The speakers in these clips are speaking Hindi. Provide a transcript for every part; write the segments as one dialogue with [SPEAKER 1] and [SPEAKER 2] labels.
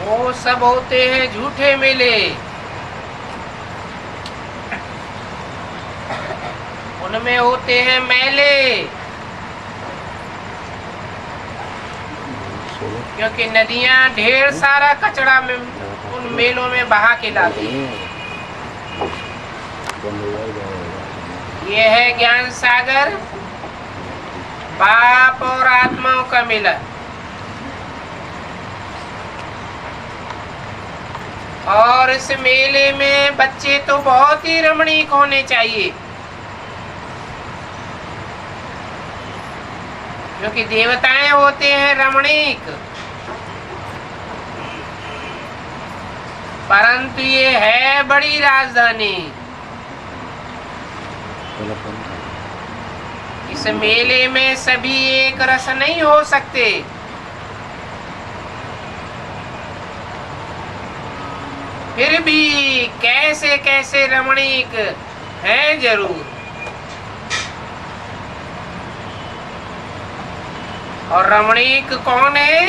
[SPEAKER 1] वो सब होते हैं झूठे मेले। उनमें होते हैं मेले, क्योंकि नदियां ढेर सारा कचरा में उन मेलों में बहा के लाती हैं। ये है ज्ञान सागर, बाप और आत्माओं का मिलन। और इस मेले में बच्चे तो बहुत ही रमणीक होने चाहिए, क्योंकि देवताएं होते हैं रमणीक, परंतु ये है बड़ी राजधानी। इस मेले में सभी एक रस नहीं हो सकते। फिर भी कैसे कैसे रमणीक हैं जरूर। और रमणीक कौन है?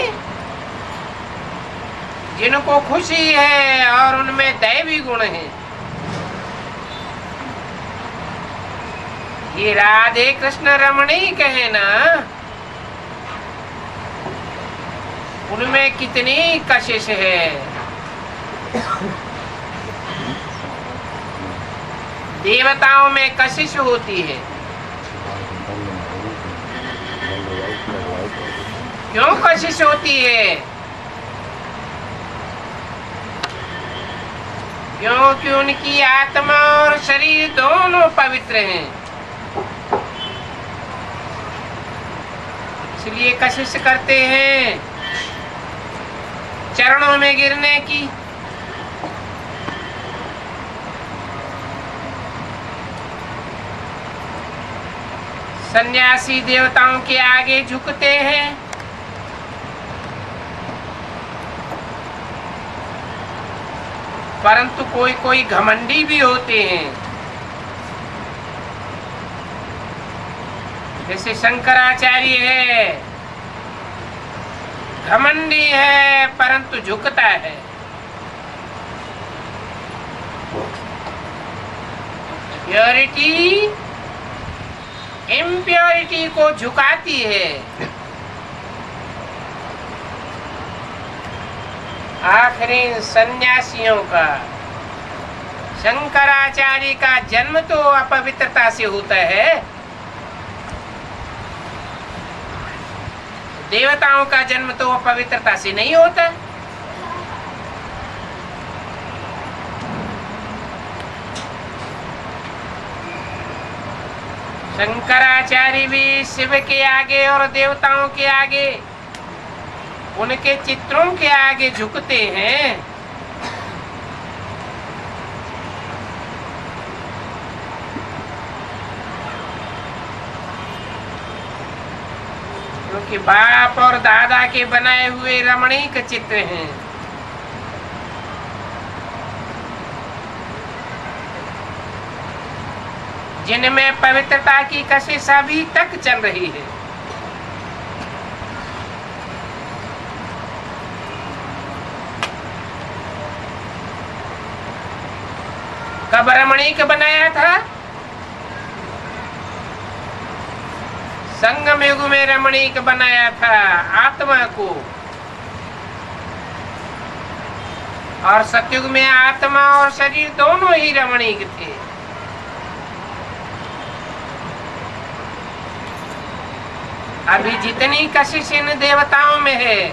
[SPEAKER 1] जिनको खुशी है और उनमें दैवी गुण है। ये राधे कृष्ण रमणीक है ना, उनमें कितनी कशिश है। देवताओं में कशिश होती है। क्यों कशिश होती है? क्योंकि उनकी आत्मा और शरीर दोनों पवित्र हैं, इसलिए कशिश करते हैं चरणों में गिरने की। सन्यासी देवताओं के आगे झुकते हैं, परंतु कोई कोई घमंडी भी होते हैं। जैसे शंकराचार्य है, घमंडी है परंतु झुकता है। प्योरिटी इम्प्योरिटी को झुकाती है। आखिरी सन्यासियों का, शंकराचार्य का जन्म तो अपवित्रता से होता है, देवताओं का जन्म तो अपवित्रता से नहीं होता। शंकराचार्य भी शिव के आगे और देवताओं के आगे, उनके चित्रों के आगे झुकते हैं। क्योंकि बाप और दादा के बनाए हुए रमणीक चित्र हैं। जिनमें पवित्रता की कशिश अभी तक चल रही है। कब रमणीक बनाया था? संगम युग में रमणीक बनाया था आत्मा को, और सतयुग में आत्मा और शरीर दोनों ही रमणीक थे। अभी जितनी कशिश इन देवताओं में है,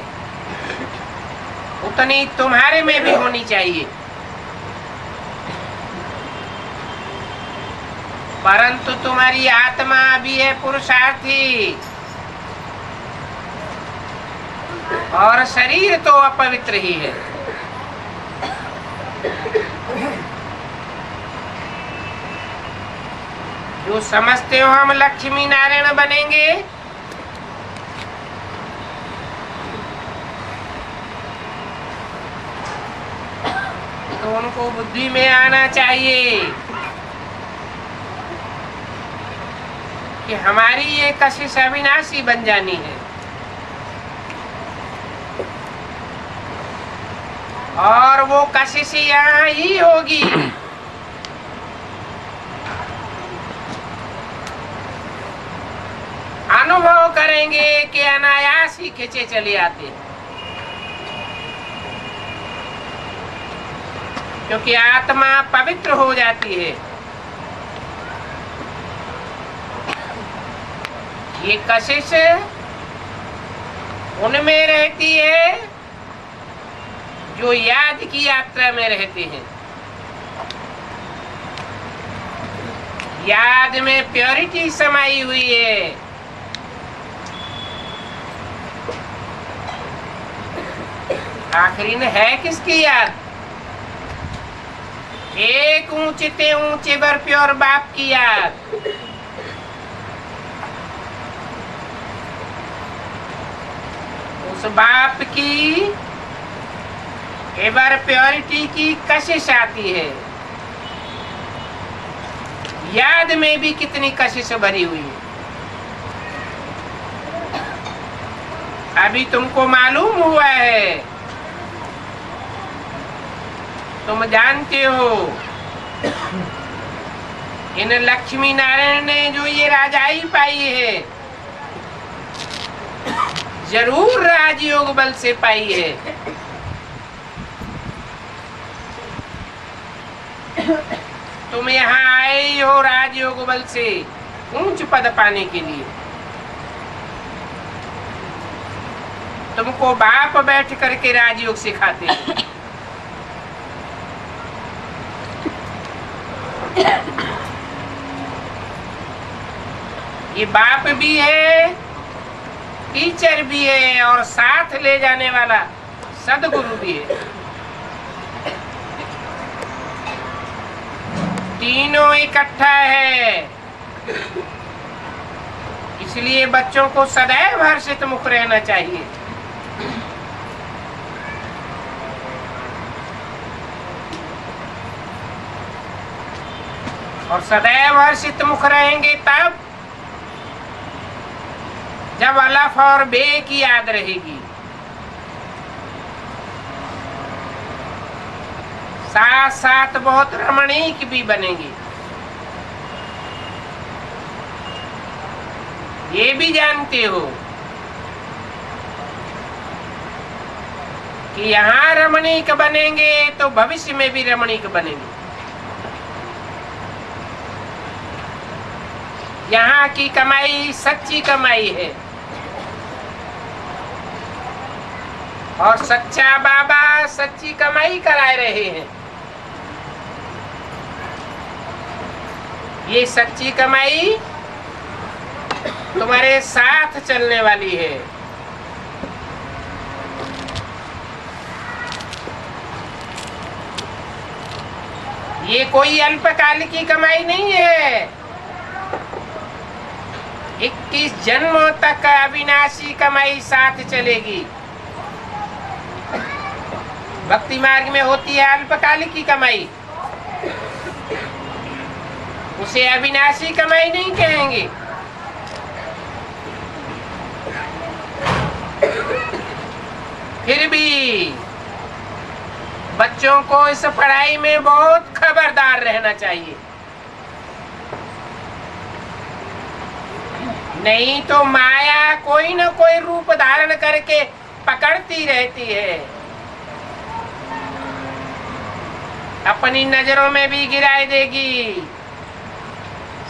[SPEAKER 1] उतनी तुम्हारे में भी होनी चाहिए। परंतु तुम्हारी आत्मा भी है पुरुषार्थी, और शरीर तो अपवित्र ही है। जो समझते हो हम लक्ष्मी नारायण बनेंगे, तो उनको बुद्धि में आना चाहिए कि हमारी ये कशिश अविनाशी बन जानी है। और वो कशिश यहाँ ही होगी। अनुभव करेंगे कि अनायास ही खींचे चले आते हैं, क्योंकि आत्मा पवित्र हो जाती है। ये कशिश उनमें रहती है जो याद की यात्रा में रहते हैं। याद में प्योरिटी समाई हुई है। आखिरी में है किसकी याद? एक ऊंचे ते ऊंचे बर प्योर बाप की याद। उस बाप की एवर प्योरिटी की कशिश आती है। याद में भी कितनी कशिश भरी हुई है। अभी तुमको मालूम हुआ है, तुम जानते हो, इन लक्ष्मी नारायण ने जो ये राजाई पाई है, जरूर राजयोग बल से पाई है। तुम यहाँ आए हो राजयोग बल से ऊंच पद पाने के लिए। तुमको बाप बैठ करके राजयोग सिखाते हैं। ये बाप भी है, टीचर भी है, और साथ ले जाने वाला सदगुरु भी है। तीनों इकट्ठा है। इसलिए बच्चों को सदैव हर्षित मुख रहना चाहिए। और सदैव हर्षित मुख रहेंगे तब जब अलफ और बे की याद रहेगी। साथ साथ बहुत रमणीक भी बनेंगे। ये भी जानते हो कि यहाँ रमणीक बनेंगे तो भविष्य में भी रमणीक बनेंगे। यहाँ की कमाई सच्ची कमाई है, और सच्चा बाबा सच्ची कमाई करा रहे हैं। ये सच्ची कमाई तुम्हारे साथ चलने वाली है। ये कोई अल्पकाल की कमाई नहीं है। 21 जन्मों तक अविनाशी कमाई साथ चलेगी। भक्ति मार्ग में होती है अल्पकालिक की कमाई, उसे अविनाशी कमाई नहीं कहेंगे। फिर भी बच्चों को इस पढ़ाई में बहुत खबरदार रहना चाहिए, नहीं तो माया कोई न कोई रूप धारण करके पकड़ती रहती है। अपनी नजरों में भी गिराए देगी,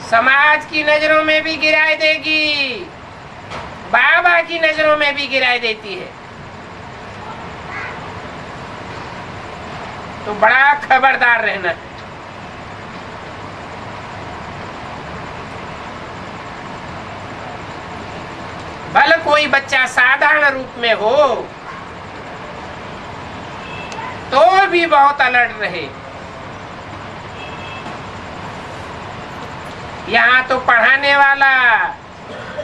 [SPEAKER 1] समाज की नजरों में भी गिराए देगी, बाबा की नजरों में भी गिराए देती है। तो बड़ा खबरदार रहना है। भले कोई बच्चा साधारण रूप में हो तो भी बहुत अलर्ट रहे। यहाँ तो पढ़ाने वाला,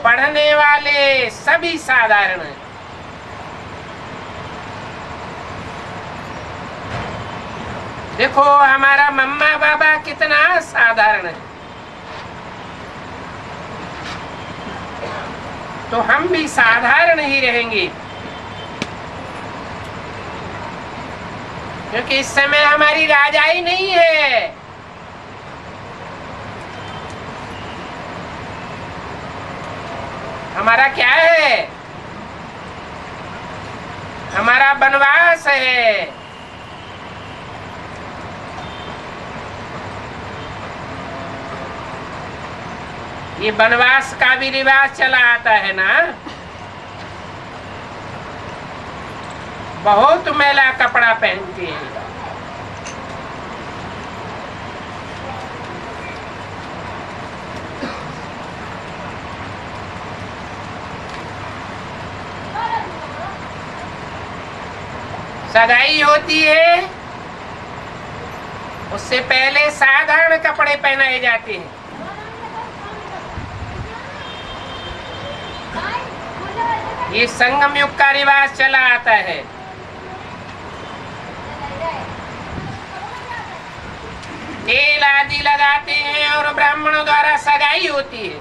[SPEAKER 1] पढ़ने वाले सभी साधारण हैं। देखो हमारा मम्मा बाबा कितना साधारण है, तो हम भी साधारण ही रहेंगे। क्योंकि इस समय हमारी राजाई नहीं है। हमारा क्या है? हमारा वनवास है। ये वनवास का भी रिवाज चला आता है ना। बहुत मैला कपड़ा पहनते हैं। सगाई होती है, उससे पहले साधारण कपड़े पहनाए जाते हैं। ये संगम युग का रिवाज चला आता है। तेल आदि लगाते हैं और ब्राह्मणों द्वारा सगाई होती है।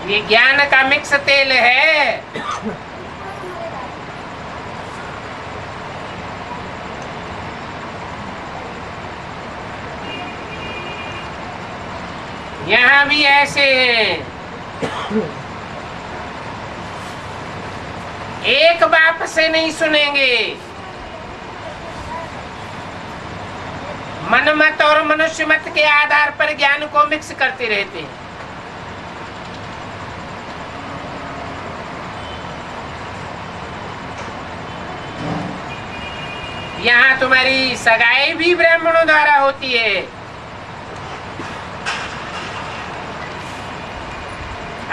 [SPEAKER 1] ये ज्ञान का मिक्स तेल है। यहाँ भी ऐसे हैं। एक बाप से नहीं सुनेंगे। मन मत और मनुष्य मत के आधार पर ज्ञान को मिक्स करते रहते हैं। यहाँ तुम्हारी सगाई भी ब्राह्मणों द्वारा होती है।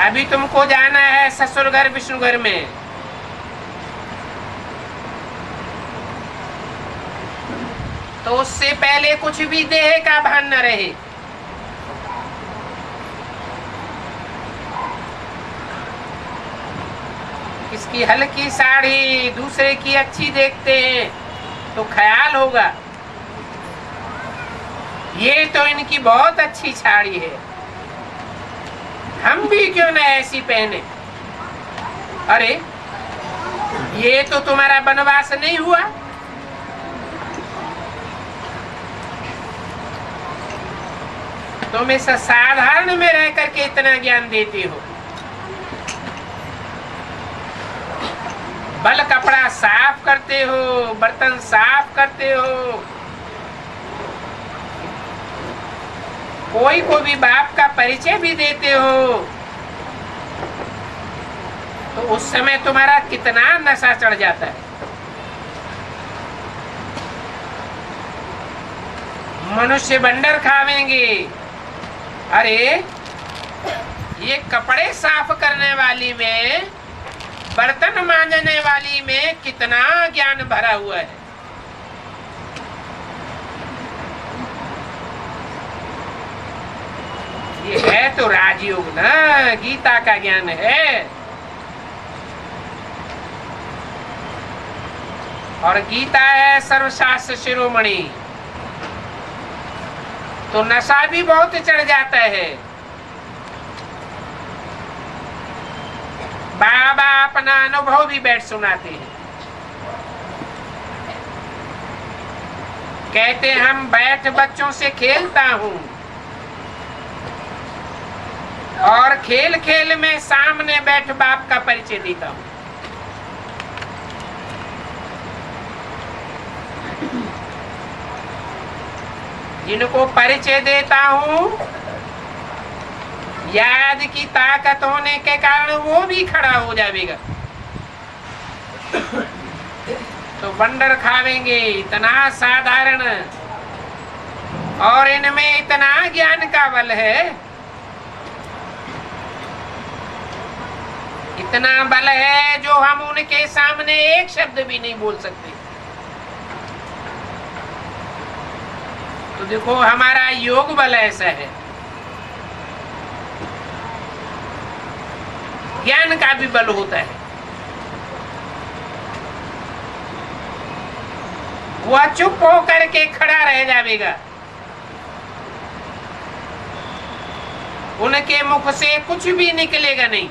[SPEAKER 1] अभी तुमको जाना है ससुर घर विष्णु घर में। तो उससे पहले कुछ भी देह का भान न रहे। किसकी हल्की साड़ी दूसरे की अच्छी देखते हैं तो ख्याल होगा ये तो इनकी बहुत अच्छी साड़ी है, हम भी क्यों ना ऐसी पहने। अरे ये तो तुम्हारा वनवास नहीं हुआ। तुम इस साधारण में रह करके इतना ज्ञान देते हो। बल कपड़ा साफ करते हो, बर्तन साफ करते हो, कोई को भी बाप का परिचय भी देते हो, तो उस समय तुम्हारा कितना नशा चढ़ जाता है। मनुष्य बंडर खावेंगे। अरे ये कपड़े साफ करने वाली में, बर्तन मांजने वाली में कितना ज्ञान भरा हुआ है। ये है तो राजयोग ना, गीता का ज्ञान है। और गीता है सर्वशास्त्र शिरोमणि। तो नशा भी बहुत चढ़ जाता है। बाबा अपना अनुभव भी बैठ सुनाते हैं। कहते हम बैठ बच्चों से खेलता हूँ और खेल खेल में सामने बैठ बाप का परिचय देता हूँ। जिनको परिचय देता हूँ, याद की ताकत होने के कारण वो भी खड़ा हो जाएगा। तो बंडर खावेंगे, इतना साधारण, और इनमें इतना ज्ञान का बल है, इतना बल है जो हम उनके सामने एक शब्द भी नहीं बोल सकते। तो देखो हमारा योग बल ऐसा है। ज्ञान का भी बल होता है। वह चुप होकर के खड़ा रह जाएगा। उनके मुख से कुछ भी निकलेगा नहीं।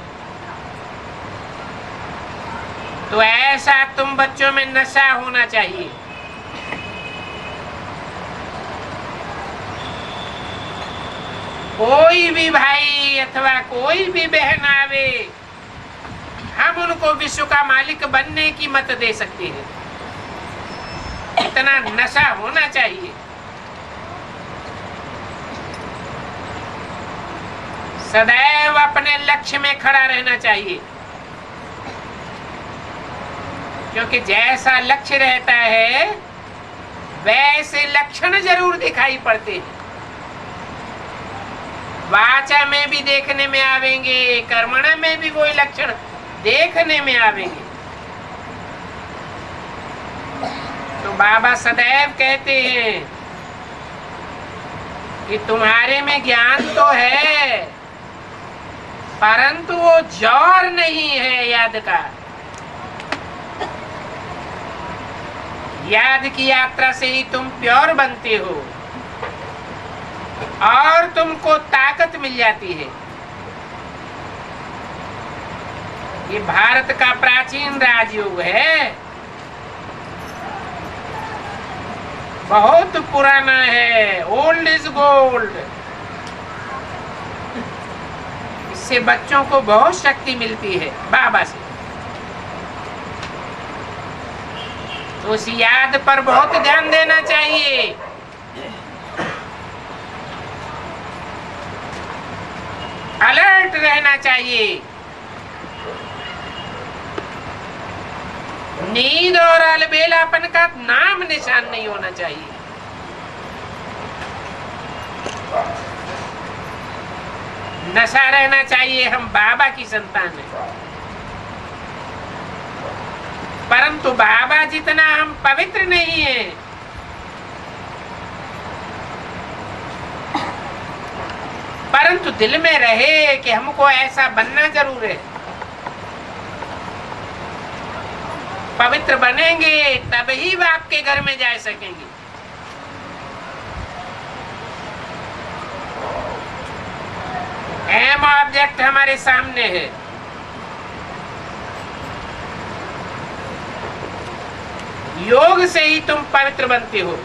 [SPEAKER 1] तो ऐसा तुम बच्चों में नशा होना चाहिए। कोई भी भाई अथवा कोई भी बहन आवे, हम उनको विश्व का मालिक बनने की मत दे सकते हैं। इतना नशा होना चाहिए। सदैव अपने लक्ष्य में खड़ा रहना चाहिए, क्योंकि जैसा लक्ष्य रहता है वैसे लक्षण जरूर दिखाई पड़ते हैं। वाचा में भी देखने में आवेंगे, कर्मण में भी वही लक्षण देखने में आवेंगे। तो बाबा सदैव कहते हैं कि तुम्हारे में ज्ञान तो है, परंतु वो जौर नहीं है याद का। याद की यात्रा से ही तुम प्योर बनते हो और तुमको ताकत मिल जाती है। ये भारत का प्राचीन राजयोग है, बहुत पुराना है, ओल्ड इज गोल्ड। इससे बच्चों को बहुत शक्ति मिलती है बाबा से। तो उस याद पर बहुत ध्यान देना चाहिए। अलर्ट रहना चाहिए। नींद और अलबेलापन का नाम निशान नहीं होना चाहिए। नशा रहना चाहिए। हम बाबा की संतान हैं, परंतु बाबा जितना हम पवित्र नहीं है। परंतु दिल में रहे कि हमको ऐसा बनना जरूर है। पवित्र बनेंगे तभी बाप के घर में जा सकेंगे। एम ऑब्जेक्ट हमारे सामने है। योग से ही तुम पवित्र बनते हो।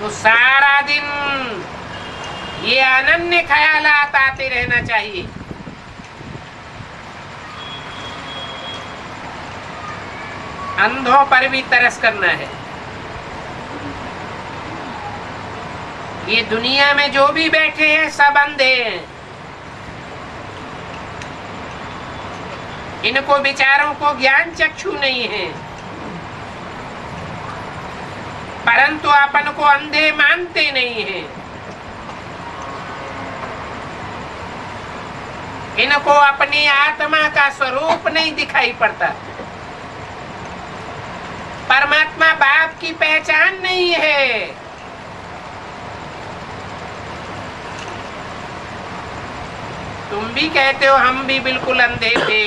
[SPEAKER 1] तो सारा दिन ये अनन्य ख्यालात आते रहना चाहिए। अंधों पर भी तरस करना है। ये दुनिया में जो भी बैठे हैं सब अंधे हैं। इनको विचारों को ज्ञान चक्षु नहीं है, परंतु अपन को अंधे मानते नहीं हैं। इनको अपनी आत्मा का स्वरूप नहीं दिखाई पड़ता। परमात्मा बाप की पहचान नहीं है। तुम भी कहते हो हम भी बिल्कुल अंधे थे।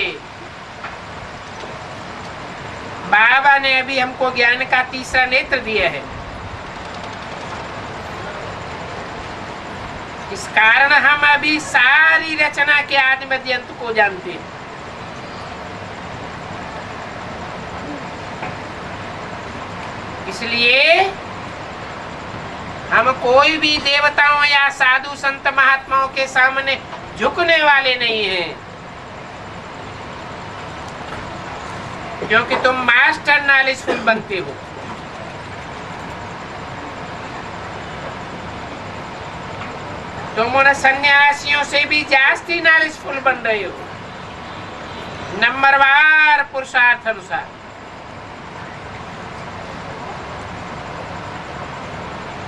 [SPEAKER 1] बाबा ने अभी हमको ज्ञान का तीसरा नेत्र दिया है। इस कारण हम अभी सारी रचना के आदि मध्य अंत को जानते हैं। इसलिए हम कोई भी देवताओं या साधु संत महात्माओं के सामने झुकने वाले नहीं हैं, क्योंकि तुम मास्टर नॉलेजफुल बनते हो। तुम उन सन्यासियों से भी जास्ती नॉलेजफुल बन रहे हो, नंबरवार पुरुषार्थ अनुसार।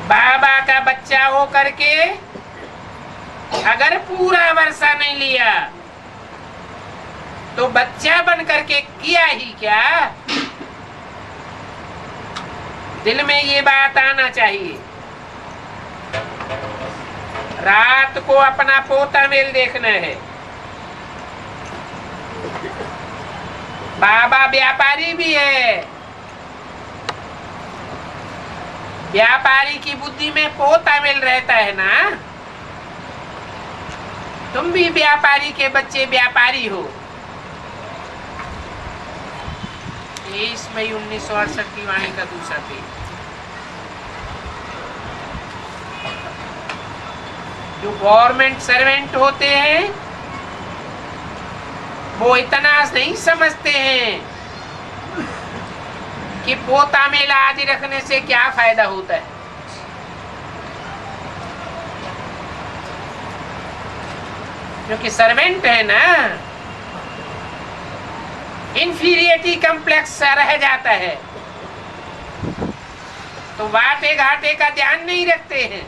[SPEAKER 1] बाबा का बच्चा हो करके अगर पूरा वर्षा नहीं लिया तो बच्चा बन करके किया ही क्या। दिल में ये बात आना चाहिए। रात को अपना पोता मेल देखना है। बाबा व्यापारी भी है। व्यापारी की बुद्धि में पोता मिल रहता है ना। तुम भी व्यापारी के बच्चे व्यापारी हो। 23 मई 1968 की वाणी का दूसरा पेज। जो गवर्नमेंट सर्वेंट होते हैं वो इतना नहीं समझते हैं कि पोता मेला आदि रखने से क्या फायदा होता है। क्योंकि सर्वेंट है ना, इंफीरियरिटी कम्प्लेक्स रह जाता है, तो बाटे घाटे का ध्यान नहीं रखते हैं।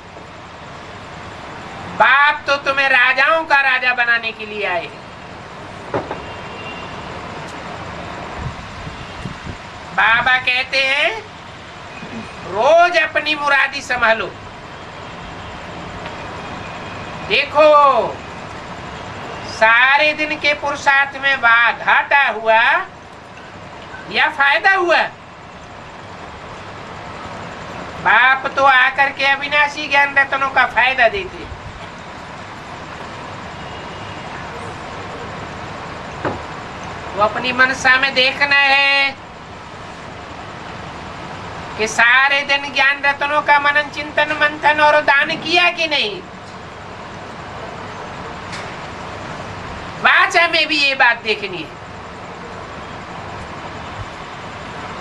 [SPEAKER 1] बाप तो तुम्हें राजाओं का राजा बनाने के लिए आए हैं। बाबा कहते हैं रोज अपनी मुरादी संभालो। देखो सारे दिन के पुरुषार्थ में घाटा हुआ या फायदा हुआ। बाप तो आकर के अविनाशी ज्ञान रत्नों का फायदा देते। वो अपनी मनसा में देखना है कि सारे दिन ज्ञान रत्नों का मनन चिंतन मंथन और दान किया कि नहीं। वाचा में भी ये बात देखनी है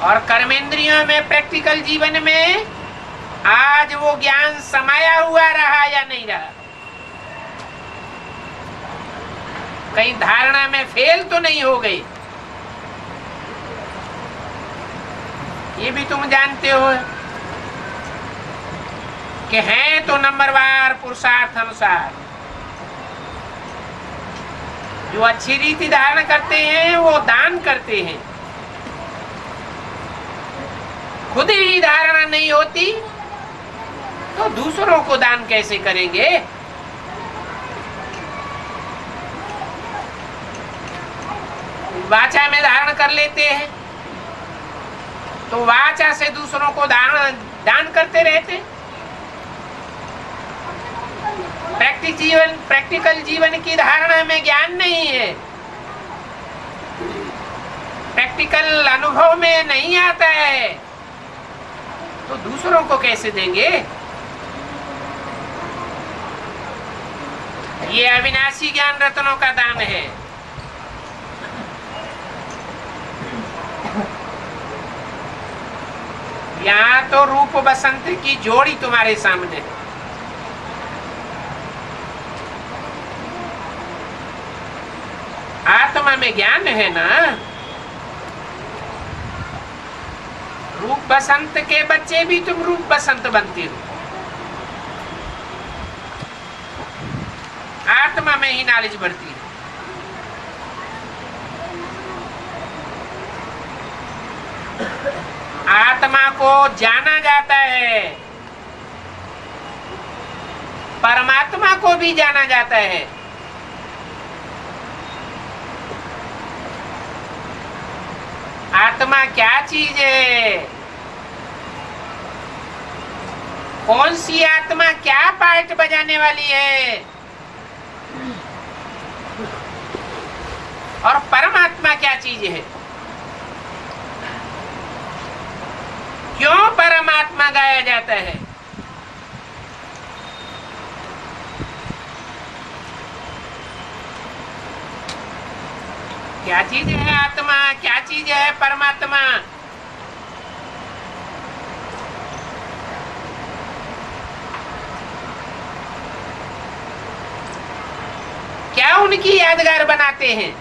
[SPEAKER 1] और कर्मेंद्रियों में प्रैक्टिकल जीवन में आज वो ज्ञान समाया हुआ रहा या नहीं रहा। कहीं धारणा में फेल तो नहीं हो गई। ये भी तुम जानते हो कि हैं तो नंबरवार पुरुषार्थ अनुसार। जो अच्छी रीति धारण करते हैं वो दान करते हैं। खुद ही धारणा नहीं होती तो दूसरों को दान कैसे करेंगे। वाचा में धारण कर लेते हैं तो वाचा से दूसरों को दान करते रहते। प्रैक्टिकल जीवन की धारणा में ज्ञान नहीं है, प्रैक्टिकल अनुभव में नहीं आता है, तो दूसरों को कैसे देंगे। ये अविनाशी ज्ञान रत्नों का दान है। यहाँ तो रूप बसंत की जोड़ी तुम्हारे सामने। आत्मा में ज्ञान है ना। रूप बसंत के बच्चे भी तुम रूप बसंत बनते हो। आत्मा में ही नॉलेज बढ़ती है। आत्मा को जाना जाता है, परमात्मा को भी जाना जाता है। आत्मा क्या चीज है, कौन सी आत्मा क्या पार्ट बजाने वाली है, और परमात्मा क्या चीज है। क्यों परमात्मा गाया जाता है। क्या चीज है आत्मा, क्या चीज है परमात्मा। क्या उनकी यादगार बनाते हैं,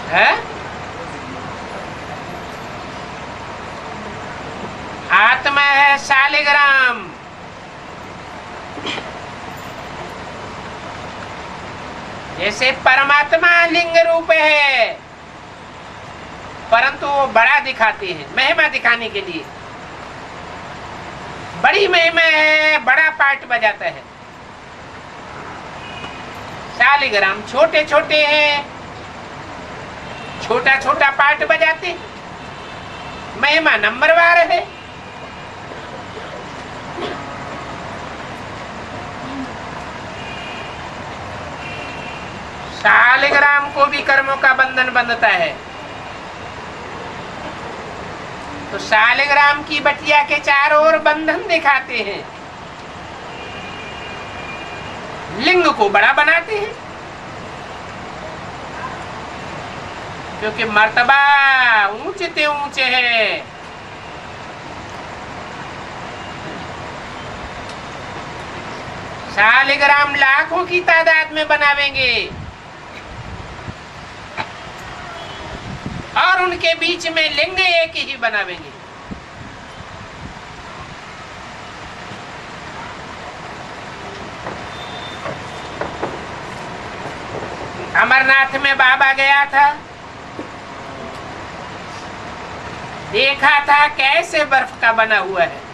[SPEAKER 1] है? आत्मा है शालिग्राम। जैसे परमात्मा लिंग रूप है, परंतु वो बड़ा दिखाते हैं, महिमा दिखाने के लिए। बड़ी महिमा है, बड़ा पार्ट बजाता है। शालिग्राम छोटे छोटे हैं, छोटा छोटा पार्ट बजाते। महिमा नंबरवार है। शालिग्राम को भी कर्मों का बंधन बंधता है। तो शालिग्राम की बटिया के चारों ओर बंधन दिखाते हैं, लिंग को बड़ा बनाते हैं, क्योंकि मर्तबा ऊंचे ऊंचे है। शालिग्राम लाखों की तादाद में बनावेंगे और उनके बीच में लिंग एक ही बनावेंगे। अमरनाथ में बाबा गया था, देखा था कैसे बर्फ का बना हुआ है।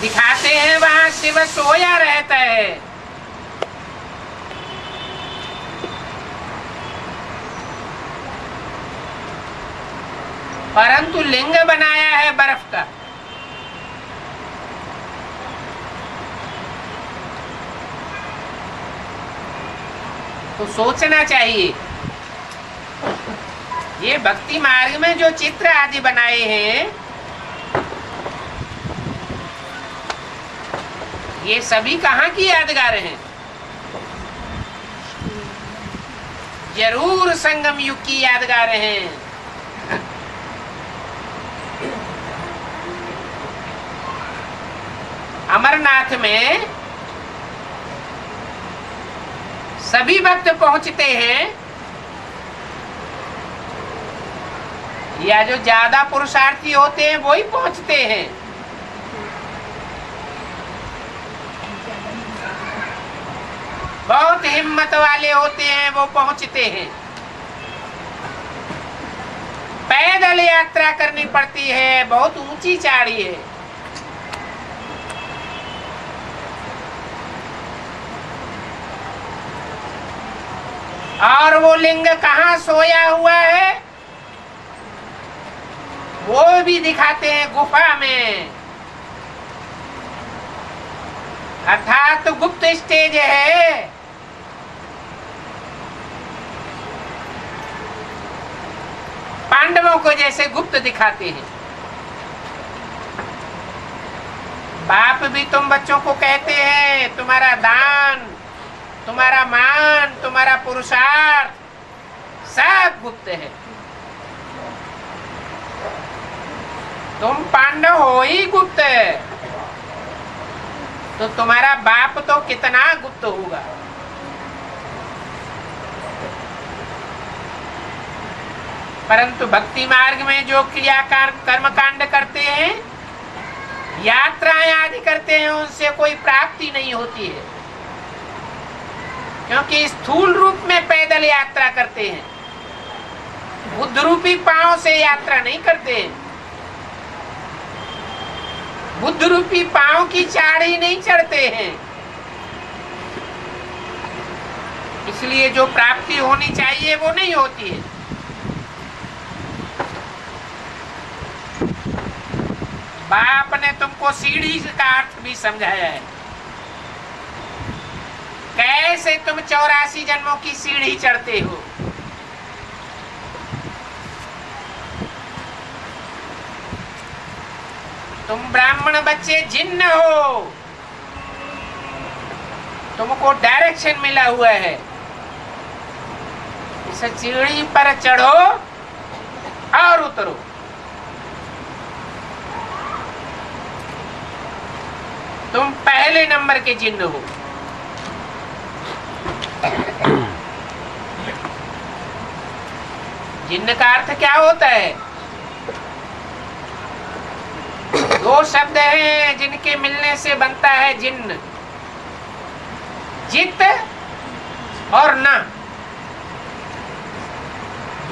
[SPEAKER 1] दिखाते हैं वहां शिव सोया रहता है। परंतु लिंग बनाया है बर्फ का। तो सोचना चाहिए, ये भक्ति मार्ग में जो चित्र आदि बनाए हैं, ये सभी कहाँ की यादगार हैं? जरूर संगम युग की यादगार हैं। अमरनाथ में सभी भक्त पहुंचते हैं, या जो ज्यादा पुरुषार्थी होते हैं वो ही पहुंचते हैं। बहुत हिम्मत वाले होते हैं वो पहुंचते हैं। पैदल यात्रा करनी पड़ती है, बहुत ऊंची चढ़ाई है। और वो लिंग कहाँ सोया हुआ है वो भी दिखाते हैं, गुफा में। अर्थात तो गुप्त स्टेज है। पांडवों को जैसे गुप्त दिखाते हैं। बाप भी तुम बच्चों को कहते हैं तुम्हारा दान, तुम्हारा मान, तुम्हारा पुरुषार्थ सब गुप्त है। तुम पांडव हो ही गुप्त है, तो तुम्हारा बाप तो कितना गुप्त होगा। परंतु भक्ति मार्ग में जो क्रिया कर्म कांड करते हैं, यात्राएं आदि करते हैं, उनसे कोई प्राप्ति नहीं होती है, क्योंकि स्थूल रूप में पैदल यात्रा करते हैं, बुद्ध रूपी पांव से यात्रा नहीं करते हैं। बुद्ध रूपी पांव की चाड़ी नहीं चढ़ते हैं। इसलिए जो प्राप्ति होनी चाहिए वो नहीं होती है। बाप ने तुमको सीढ़ी का अर्थ भी समझाया है, कैसे तुम 84 जन्मों की सीढ़ी चढ़ते हो। तुम ब्राह्मण बच्चे जिन्न हो, तुमको डायरेक्शन मिला हुआ है, इस सीढ़ी पर चढ़ो और उतरो। तुम पहले नंबर के जिन्न हो। जिन्न का अर्थ क्या होता है? दो शब्द हैं जिनके मिलने से बनता है जिन्न, जित और न।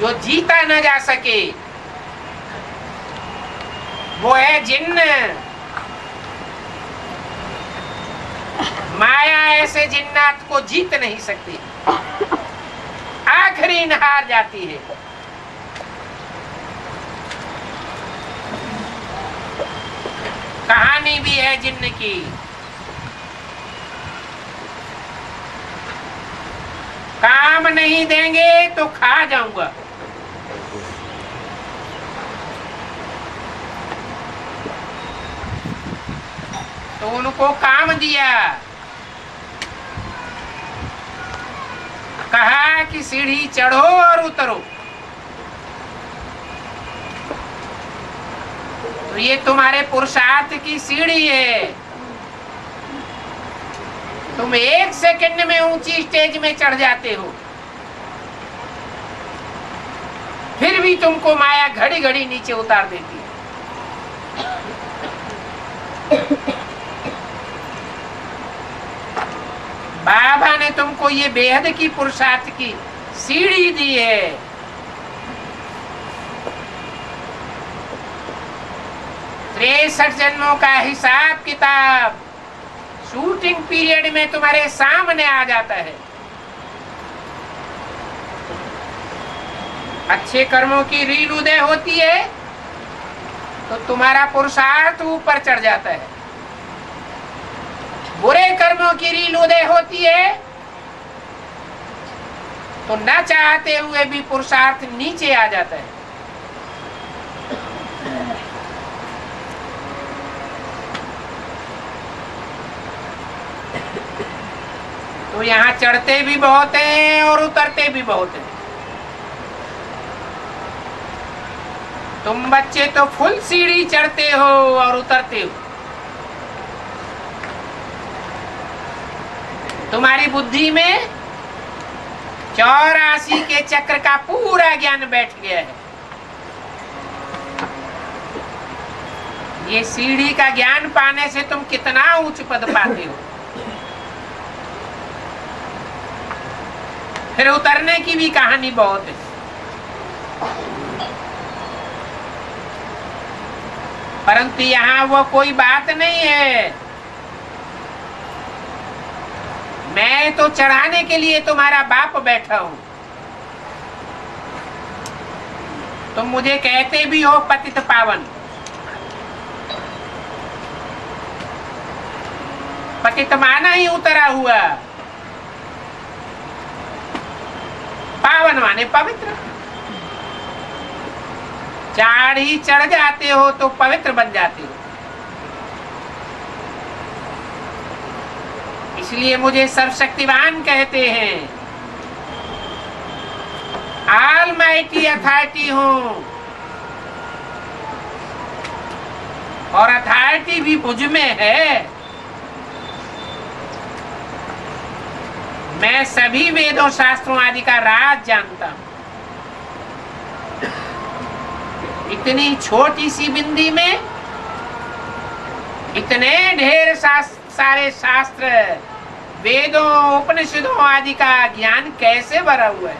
[SPEAKER 1] जो जीता न जा सके वो है जिन्न। माया ऐसे जिन्नात को जीत नहीं सकती, आखिरी न हार जाती है। कहानी भी है जिन्न की। काम नहीं देंगे तो खा जाऊंगा। तो उनको काम दिया, कहा कि सीढ़ी चढ़ो और उतरो। तो ये तुम्हारे पुरुषार्थ की सीढ़ी है। तुम 1 सेकंड में ऊंची स्टेज में चढ़ जाते हो, फिर भी तुमको माया घड़ी घड़ी नीचे उतार देती है। बाबा ने तुमको ये बेहद की पुरुषार्थ की सीढ़ी दी है। 63 जन्मों का हिसाब किताब शूटिंग पीरियड में तुम्हारे सामने आ जाता है। अच्छे कर्मों की रील उदय होती है तो तुम्हारा पुरुषार्थ ऊपर चढ़ जाता है। बुरे कर्मों की रील उदय होती है तो न चाहते हुए भी पुरुषार्थ नीचे आ जाता है। तो यहाँ चढ़ते भी बहुत हैं और उतरते भी बहुत हैं। तुम बच्चे तो फुल सीढ़ी चढ़ते हो और उतरते हो। तुम्हारी बुद्धि में 84 के चक्र का पूरा ज्ञान बैठ गया है। ये सीढ़ी का ज्ञान पाने से तुम कितना उच्च पद पाते हो। फिर उतरने की भी कहानी बहुत है। परंतु यहाँ वो कोई बात नहीं है। मैं तो चढ़ाने के लिए तुम्हारा बाप बैठा हूं। तुम मुझे कहते भी हो पतित पावन। पतित माना ही उतरा हुआ, पावन माने पवित्र। चाढ़ी चढ़ जाते हो तो पवित्र बन जाते हो। इसलिए मुझे सर्वशक्तिवान कहते हैं। ऑलमाइटी अथॉरिटी हूं और अथॉरिटी भी मुझ में है। मैं सभी वेदों शास्त्रों आदि का राज जानता हूं। इतनी छोटी सी बिंदी में इतने ढेर सारे शास्त्र, वेदों, उपनिषदों आदि का ज्ञान कैसे भरा हुआ है,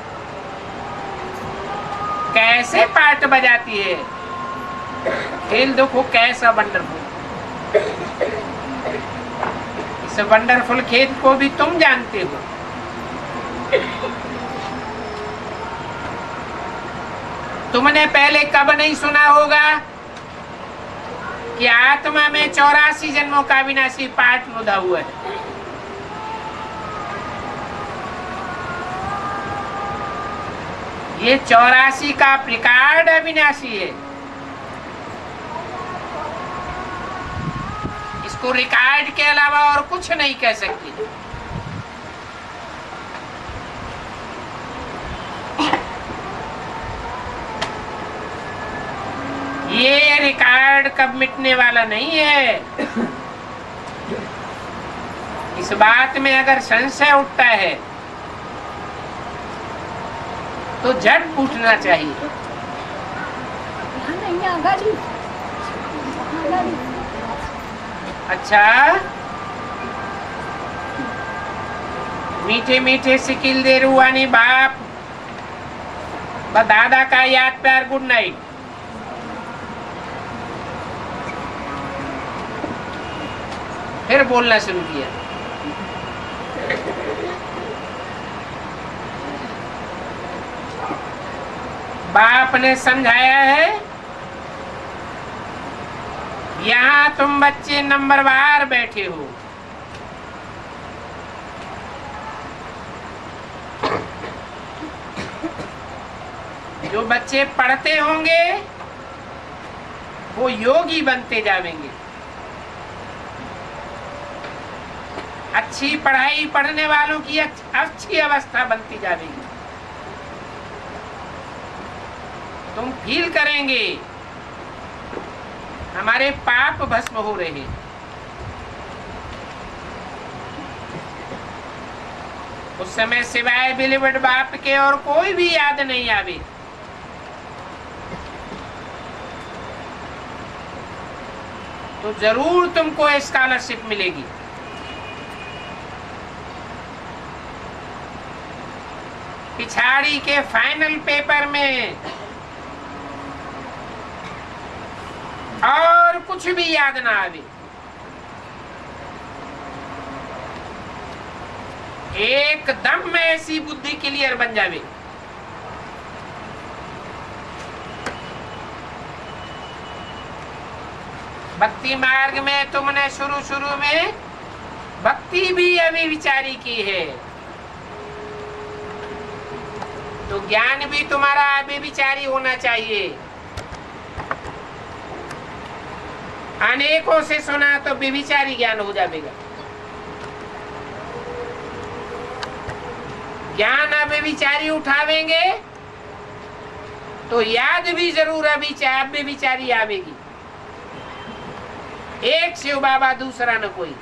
[SPEAKER 1] कैसे पार्ट बजाती है। खेल देखो कैसा वंडरफुल। इस वंडरफुल खेल को भी तुम जानते हो। तुमने पहले कब नहीं सुना होगा कि आत्मा में 84 जन्मों का विनाशी पाठ मुदा हुआ है। ये 84 का रिकॉर्ड अविनाशी है। इसको रिकॉर्ड के अलावा और कुछ नहीं कह सकती। ये रिकॉर्ड कब मिटने वाला नहीं है। इस बात में अगर संशय उठता है तो झट पूछना चाहिए। अच्छा, मीठे मीठे सिकिल दे रुआनी बाप व दादा का याद प्यार गुड नाइट। फिर बोलना शुरू किया। बाप ने समझाया है, यहां तुम बच्चे नंबरवार बैठे हो, जो बच्चे पढ़ते होंगे वो योगी बनते जाएंगे, अच्छी पढ़ाई पढ़ने वालों की अच्छी अवस्था बनती जाएगी। तुम फील करेंगे हमारे पाप भस्म हो रहे हैं। उस समय सिवाय बिलीवर्ड बाप के और कोई भी याद नहीं आवे। तो जरूर तुमको स्कॉलरशिप मिलेगी। पिछाड़ी के फाइनल पेपर में और कुछ भी याद ना आवे, एकदम में ऐसी बुद्धि क्लियर बन जावे। भक्ति मार्ग में तुमने शुरू में भक्ति भी अभी विचारी की है, तो ज्ञान भी तुम्हारा अभी विचारी होना चाहिए। अनेकों से सुना तो बेविचारी ज्ञान हो जाएगा। ज्ञान अब विचारी उठावेंगे तो याद भी जरूर अभी विचारी आवेगी। एक शिव बाबा दूसरा न कोई।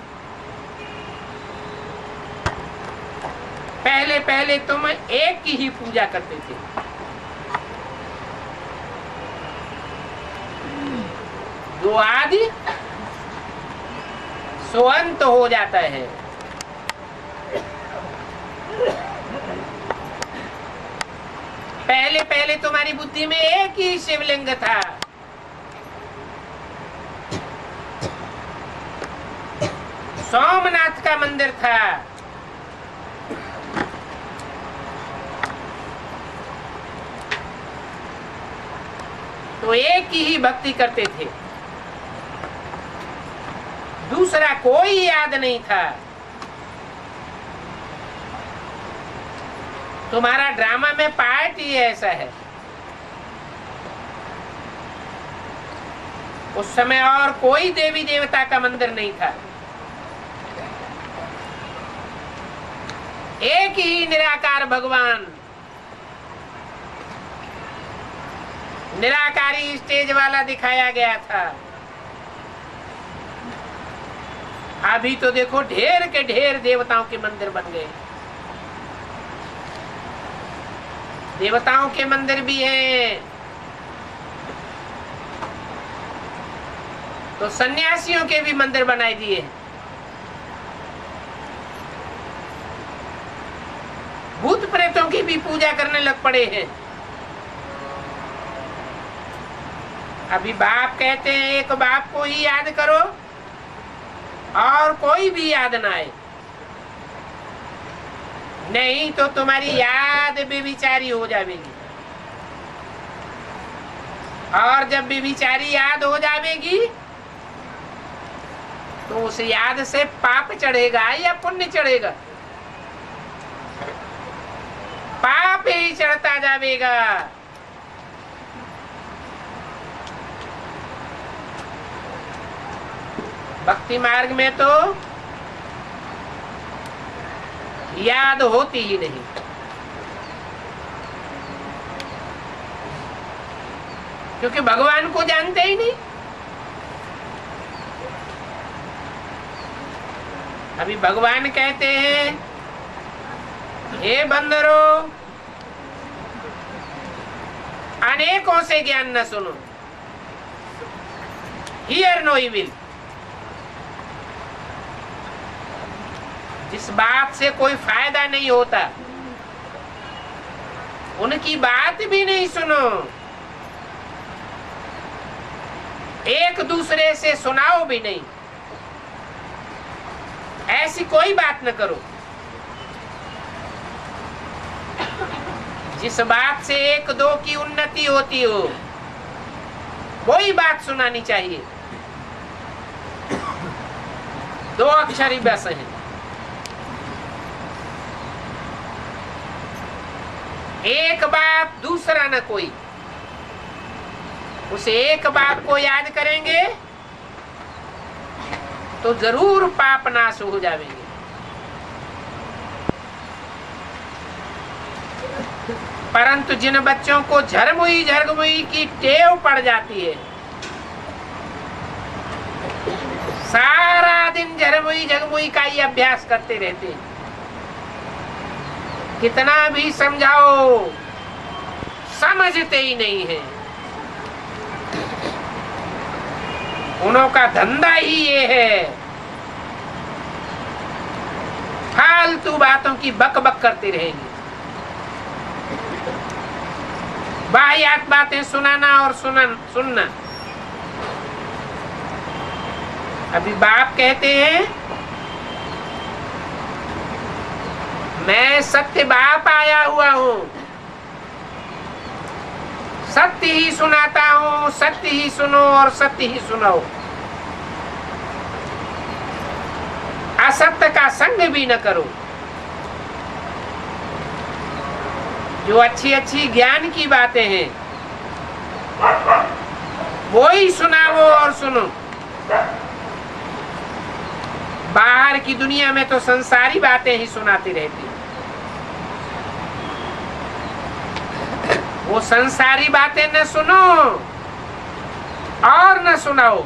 [SPEAKER 1] पहले पहले तुम एक की ही पूजा करते थे, जो आदि सो अंत हो जाता है। पहले पहले तुम्हारी बुद्धि में एक ही शिवलिंग था, सोमनाथ का मंदिर था। तो एक ही भक्ति करते थे, दूसरा कोई याद नहीं था। तुम्हारा ड्रामा में पार्ट ही ऐसा है। उस समय और कोई देवी देवता का मंदिर नहीं था, एक ही निराकार भगवान। निराकारी स्टेज वाला दिखाया गया था। अभी तो देखो ढेर के ढेर देवताओं के मंदिर बन गए। देवताओं के मंदिर भी हैं, तो सन्यासियों के भी मंदिर बनाए दिए हैं। भूत प्रेतों की भी पूजा करने लग पड़े हैं। अभी बाप कहते हैं एक बाप को ही याद करो और कोई भी याद ना आए, नहीं तो तुम्हारी याद बेविचारी हो जाएगी। और जब बेविचारी याद हो जाएगी तो उस याद से पाप चढ़ेगा या पुण्य चढ़ेगा? पाप ही चढ़ता जाएगा। भक्ति मार्ग में तो याद होती ही नहीं। क्योंकि भगवान को जानते ही नहीं। अभी भगवान कहते हैं, हे बंदरों, अनेकों से ज्ञान न सुनो, हियर नो इविल। जिस बात से कोई फायदा नहीं होता उनकी बात भी नहीं सुनो। एक दूसरे से सुनाओ भी नहीं, ऐसी कोई बात न करो। जिस बात से एक दो की उन्नति होती हो वही बात सुनानी चाहिए। दो अक्षर ही बस हैं। एक बाप दूसरा न कोई। उस एक बाप को याद करेंगे तो जरूर पाप नाश हो जाएंगे। परंतु जिन बच्चों को झरमुई झरमुई की टेव पड़ जाती है, सारा दिन झरमुई झरमुई का ही अभ्यास करते रहते हैं, कितना भी समझाओ समझते ही नहीं है। उनका धंधा ही ये है, फालतू बातों की बक बक करते रहेंगे, वाहियात बातें सुनाना और सुनना। अभी बाप कहते हैं मैं सत्य बाप आया हुआ हूं, सत्य ही सुनाता हूं, सत्य ही सुनो और सत्य ही सुनाओ। असत्य का संग भी न करो। जो अच्छी अच्छी ज्ञान की बातें हैं वो ही सुनाओ और सुनो। बाहर की दुनिया में तो संसारी बातें ही सुनाती रहती। वो संसारी बातें न सुनो और न सुनाओ।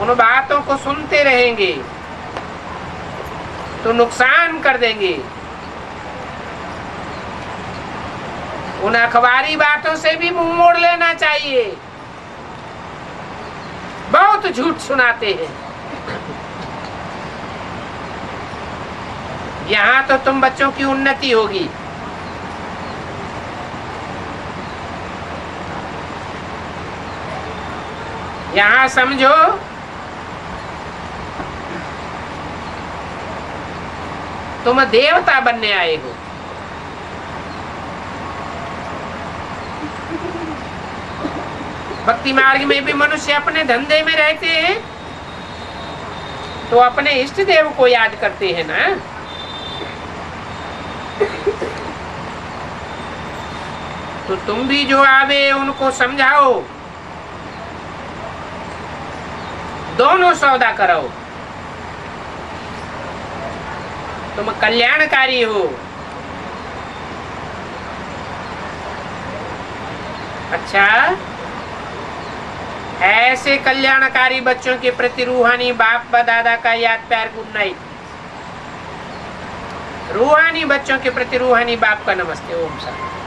[SPEAKER 1] उन बातों को सुनते रहेंगे तो नुकसान कर देंगे। उन अखबारी बातों से भी मुंह मोड़ लेना चाहिए। बहुत झूठ सुनाते हैं। यहाँ तो तुम बच्चों की उन्नति होगी। यहाँ समझो तुम देवता बनने आए हो। भक्ति मार्ग में भी मनुष्य अपने धंधे में रहते हैं तो अपने इष्ट देव को याद करते हैं ना। तो तुम भी जो आवे उनको समझाओ, दोनों सौदा कराओ। तुम कल्याणकारी हो। अच्छा, ऐसे कल्याणकारी बच्चों के प्रति रूहानी बाप दादा का याद प्यार गुड नाइट। रूहानी बच्चों के प्रति रूहानी बाप का नमस्ते। ओम शांति।